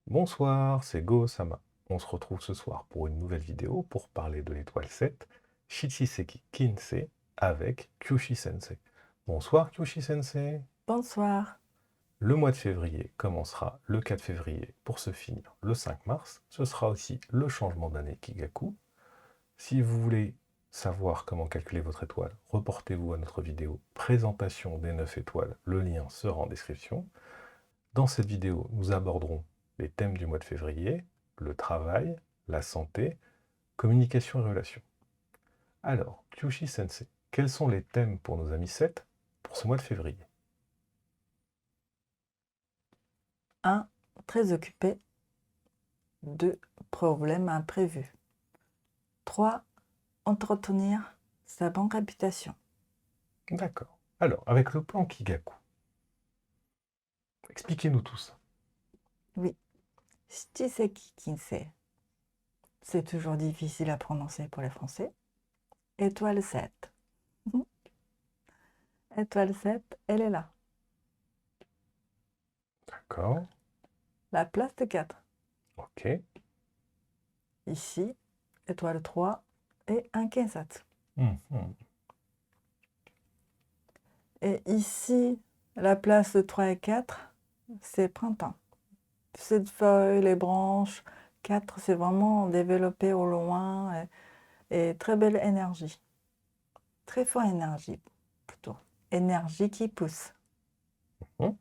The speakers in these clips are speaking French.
Bonsoir, c'est Go-sama. On se retrouve ce soir pour une nouvelle vidéo pour parler de l'étoile 7, Shichiseki Kinsei, avec Kyushi Sensei. Bonsoir Kyushi Sensei. Bonsoir. Le mois de février commencera le 4 février pour se finir le 5 mars. Ce sera aussi le changement d'année Kigaku. Si vous voulez savoir comment calculer votre étoile, reportez-vous à notre vidéo présentation des 9 étoiles. Le lien sera en description. Dans cette vidéo, nous aborderons les thèmes du mois de février, le travail, la santé, communication et relations. Alors, Kyushi Sensei, quels sont les thèmes pour nos amis 7 pour ce mois de février? 1. Très occupé. 2. Problème imprévu. 3. Entretenir sa bonne réputation. D'accord. Alors, avec le plan Kigaku, expliquez-nous tout ça. Oui. Shichiseki Kinsei. C'est toujours difficile à prononcer pour les Français. Étoile 7. Étoile 7, elle est là. D'accord. La place de 4. Ok. Ici, étoile 3 et un Kensatsu. Mhm. Et ici, la place de 3 et 4, c'est printemps. Cette feuille, les branches, 4, c'est vraiment développé au loin et très belle énergie. Très forte énergie, plutôt. Énergie qui pousse. Mhm.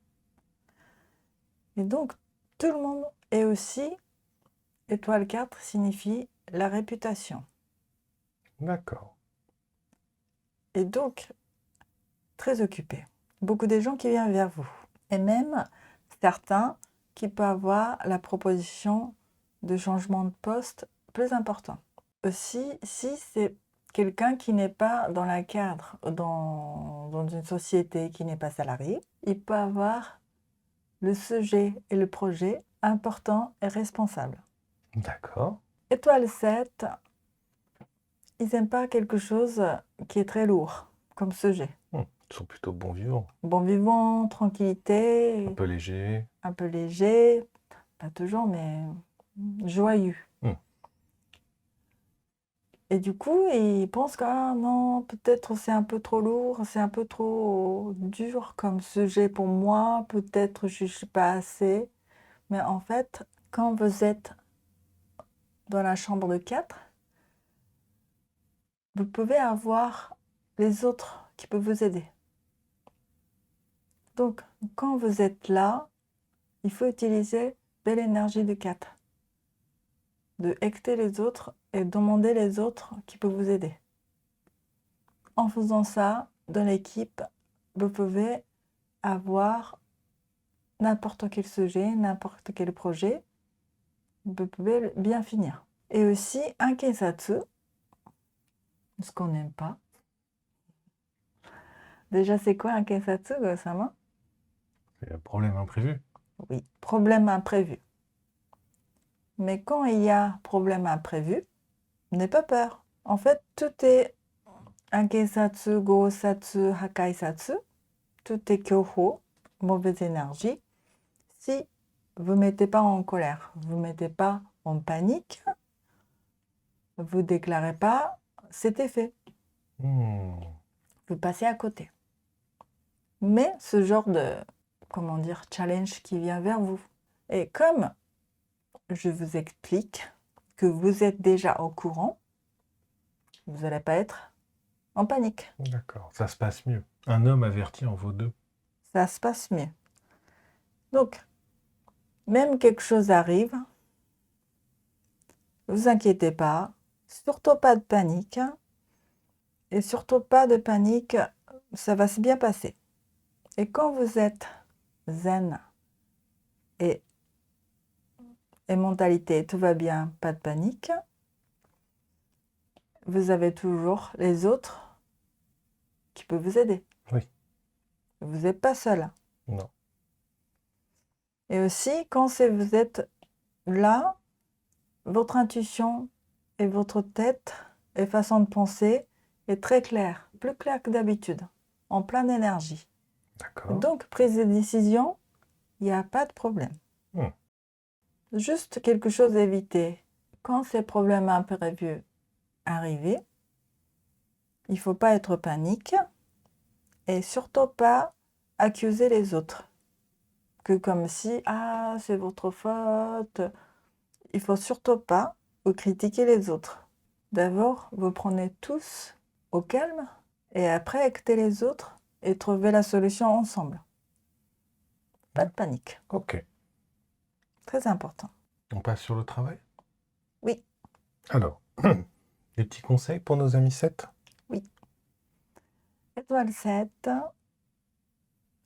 Et donc, tout le monde est aussi, étoile 4 signifie la réputation. D'accord. Et donc, très occupé. Beaucoup de gens qui viennent vers vous. Et même certains qui peuvent avoir la proposition de changement de poste plus important. Aussi, si c'est quelqu'un qui n'est pas dans le cadre, dans une société qui n'est pas salarié, il peut avoir le sujet et le projet important et responsable. D'accord. Étoile 7, ils n'aiment pas quelque chose qui est très lourd comme sujet. Ils sont plutôt bons vivants. Bon vivant, tranquillité, Un peu légers. un peu léger, pas toujours, mais joyeux. Et du coup, ils pensent que ah non, peut-être c'est un peu trop lourd, c'est un peu trop dur comme sujet pour moi, peut-être je ne suis pas assez. Mais en fait, quand vous êtes dans la chambre de 4, vous pouvez avoir les autres qui peuvent vous aider. Donc, quand vous êtes là, il faut utiliser belle énergie de 4. De écouter les autres et demander les autres qui peuvent vous aider. En faisant ça, dans l'équipe, vous pouvez avoir n'importe quel sujet, n'importe quel projet, vous pouvez bien finir. Et aussi un Kensatsu, ce qu'on n'aime pas. Déjà, c'est quoi un Kensatsu, Go-sama? C'est un problème imprévu. Oui, problème imprévu. Mais quand il y a problème imprévu, n'aie pas peur. En fait, tout est un Kensatsu, Go-satsu, Hakai-satsu. Tout est Kyoho, mauvaise énergie. Si vous ne mettez pas en colère, vous ne mettez pas en panique, vous ne déclarez pas, c'était fait. Vous passez à côté. Mais ce genre de, comment dire, challenge qui vient vers vous. Et comme je vous explique que vous êtes déjà au courant, vous n'allez pas être en panique. D'accord. Ça se passe mieux. Un homme averti en vaut deux. Ça se passe mieux. Donc, même quelque chose arrive, ne vous inquiétez pas, surtout pas de panique. Et surtout pas de panique, ça va se bien passer. Et quand vous êtes zen et mentalité, tout va bien, pas de panique, vous avez toujours les autres qui peuvent vous aider. Oui. Vous n'êtes pas seul. Non. Et aussi, quand vous êtes là, votre intuition et votre tête et façon de penser est très claire, plus claire que d'habitude, en pleine énergie. D'accord. Donc, prise de décision, il n'y a pas de problème. juste quelque chose à éviter. Quand ces problèmes imprévus arrivent, il ne faut pas être panique et surtout pas accuser les autres. Que comme si, ah, c'est votre faute. Il faut surtout pas vous critiquer les autres. D'abord, vous prenez tous au calme et après écoutez les autres et trouvez la solution ensemble. Pas de panique. Ok. Très important. On passe sur le travail? Oui, Alors, des petits conseils pour nos amis 7? oui. Étoile 7,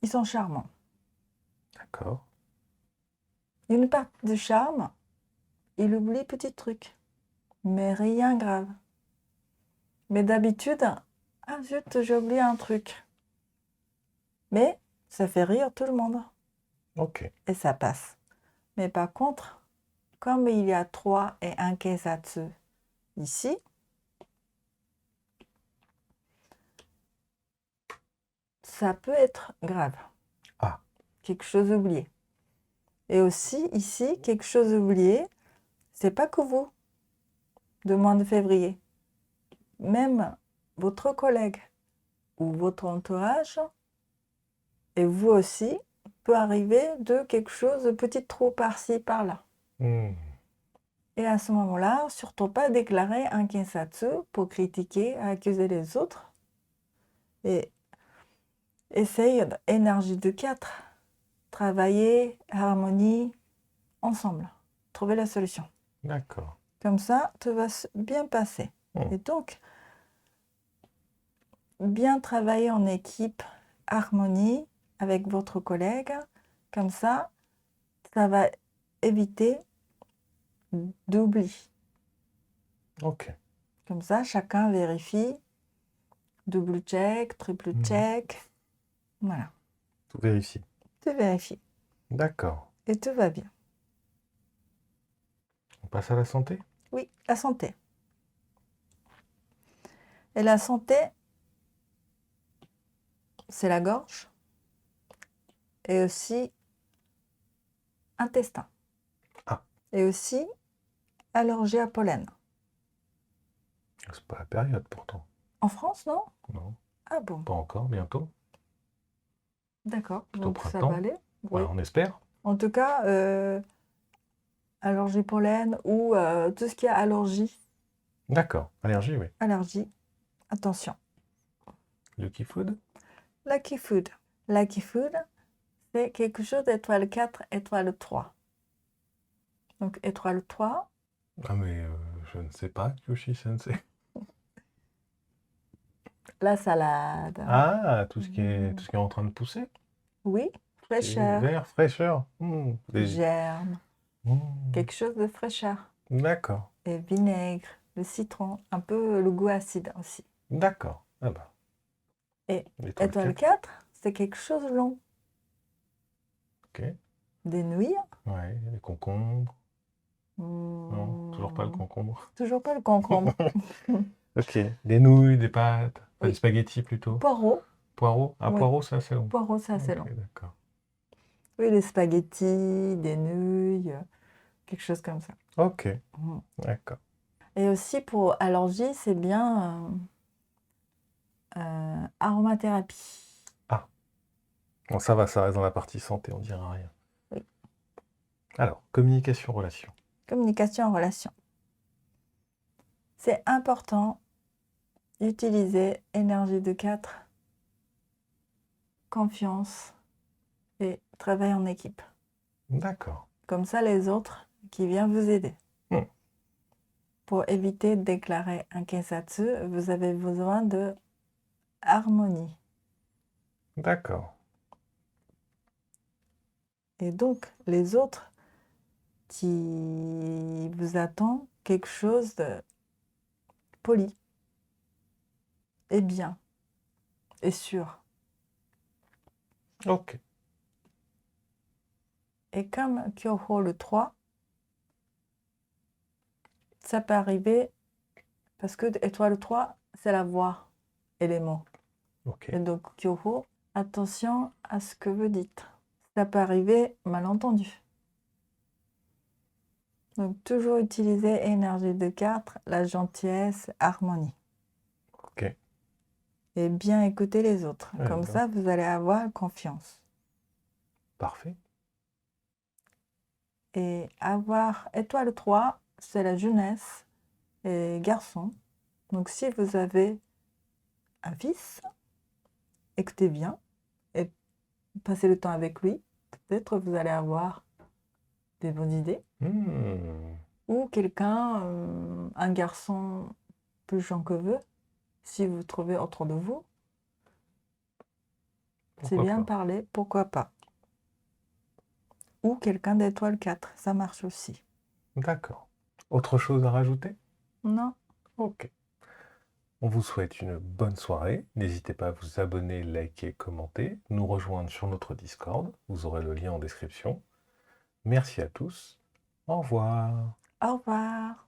ils sont charmants. D'accord. Une part de charme, il oublie petit truc, mais rien grave. Mais d'habitude, ah zut, j'ai oublié un truc. Mais ça fait rire tout le monde Ok. et ça passe. Mais par contre, comme il y a 3 et un Keisatsu ici, ça peut être grave. Ah. Quelque chose oublié. Et aussi, ici, quelque chose oublié, c'est pas que vous, de mois de février. Même votre collègue ou votre entourage, et vous aussi, peut arriver de quelque chose de petit trou par-ci, par-là. Hmm. Et à ce moment-là, surtout pas déclarer un Kensatsu pour critiquer, accuser les autres. Et essaye d'énergie de 4. Travailler, harmonie, ensemble. Trouver la solution. D'accord. Comme ça, tout va bien passer. Hmm. Et donc, bien travailler en équipe, harmonie avec votre collègue. Comme ça va éviter d'oubli. Ok. Comme ça, chacun vérifie. Double check, triple check. Voilà. Tout vérifier. Tu vérifies. D'accord. Et tout va bien. On passe à la santé? Oui, la santé. Et la santé, c'est la gorge et aussi intestin. Ah. Et aussi allergie à pollen. C'est pas la période pourtant. En France, non? Non, Ah bon, pas encore, bientôt. d'accord. Plutôt Donc ça printemps. va aller. Ouais, Oui. on espère. En tout cas, allergie pollen ou tout ce qui est allergie, D'accord. Allergie, oui. allergie, attention. Lucky Food? Lucky food. Lucky food, c'est quelque chose d'étoile 4, étoile 3. Donc étoile 3, Ah mais je ne sais pas, Yoshi-sensei. la salade. Ah, tout ce qui est en train de pousser. Oui, Tout ce qui est fraîcheur, vert, fraîcheur. germe, quelque chose de fraîcheur. D'accord. Et vinaigre, le citron, un peu le goût acide aussi. D'accord. Ah bah. Et L'étoile étoile 4. 4, c'est quelque chose de long. Ok. Des nouilles. Ouais, les concombres. Non, toujours pas le concombre. Toujours pas le concombre. Ok. Des nouilles, des pâtes. Enfin, Oui. des spaghettis plutôt. Poireaux. Poireaux. Ah, Oui. poireaux, c'est assez long. Poireaux, c'est assez Ok, long. d'accord. Oui, des spaghettis, des nouilles, quelque chose comme ça. Ok, d'accord. Et aussi pour allergie, c'est bien aromathérapie. Bon, ça va, ça reste dans la partie santé, on dira rien. Oui. Alors, communication, relation. Communication en relation. C'est important d'utiliser énergie de 4, confiance et travail en équipe. D'accord. Comme ça, les autres qui viennent vous aider. Hmm. Pour éviter de déclarer un Kensatsu, vous avez besoin de harmonie. D'accord. Et donc, les autres qui vous attendent quelque chose de poli et bien et sûr. Ok. Et comme Kyoho le 3, ça peut arriver parce que étoile 3, c'est la voix et les mots. Ok. Et donc, Kyoho, attention à ce que vous dites. Ça peut arriver malentendu. Donc, toujours utiliser énergie de 4, la gentillesse, harmonie. Ok. Et bien écouter les autres. Ouais, Comme bien. ça, vous allez avoir confiance. Parfait. Et avoir étoile 3, c'est la jeunesse et garçon. Donc, si vous avez un fils, écoutez bien et passez le temps avec lui. Peut-être vous allez avoir des bonnes idées. Ou quelqu'un, un garçon plus jeune que vous, si vous trouvez autour de vous. C'est Pourquoi bien de pas. parler, pourquoi pas. Ou quelqu'un d'étoile 4, ça marche aussi. D'accord. Autre chose à rajouter? Non? Ok. On vous souhaite une bonne soirée. N'hésitez pas à vous abonner, liker, commenter, nous rejoindre sur notre Discord. Vous aurez le lien en description. Merci à tous. Au revoir. Au revoir.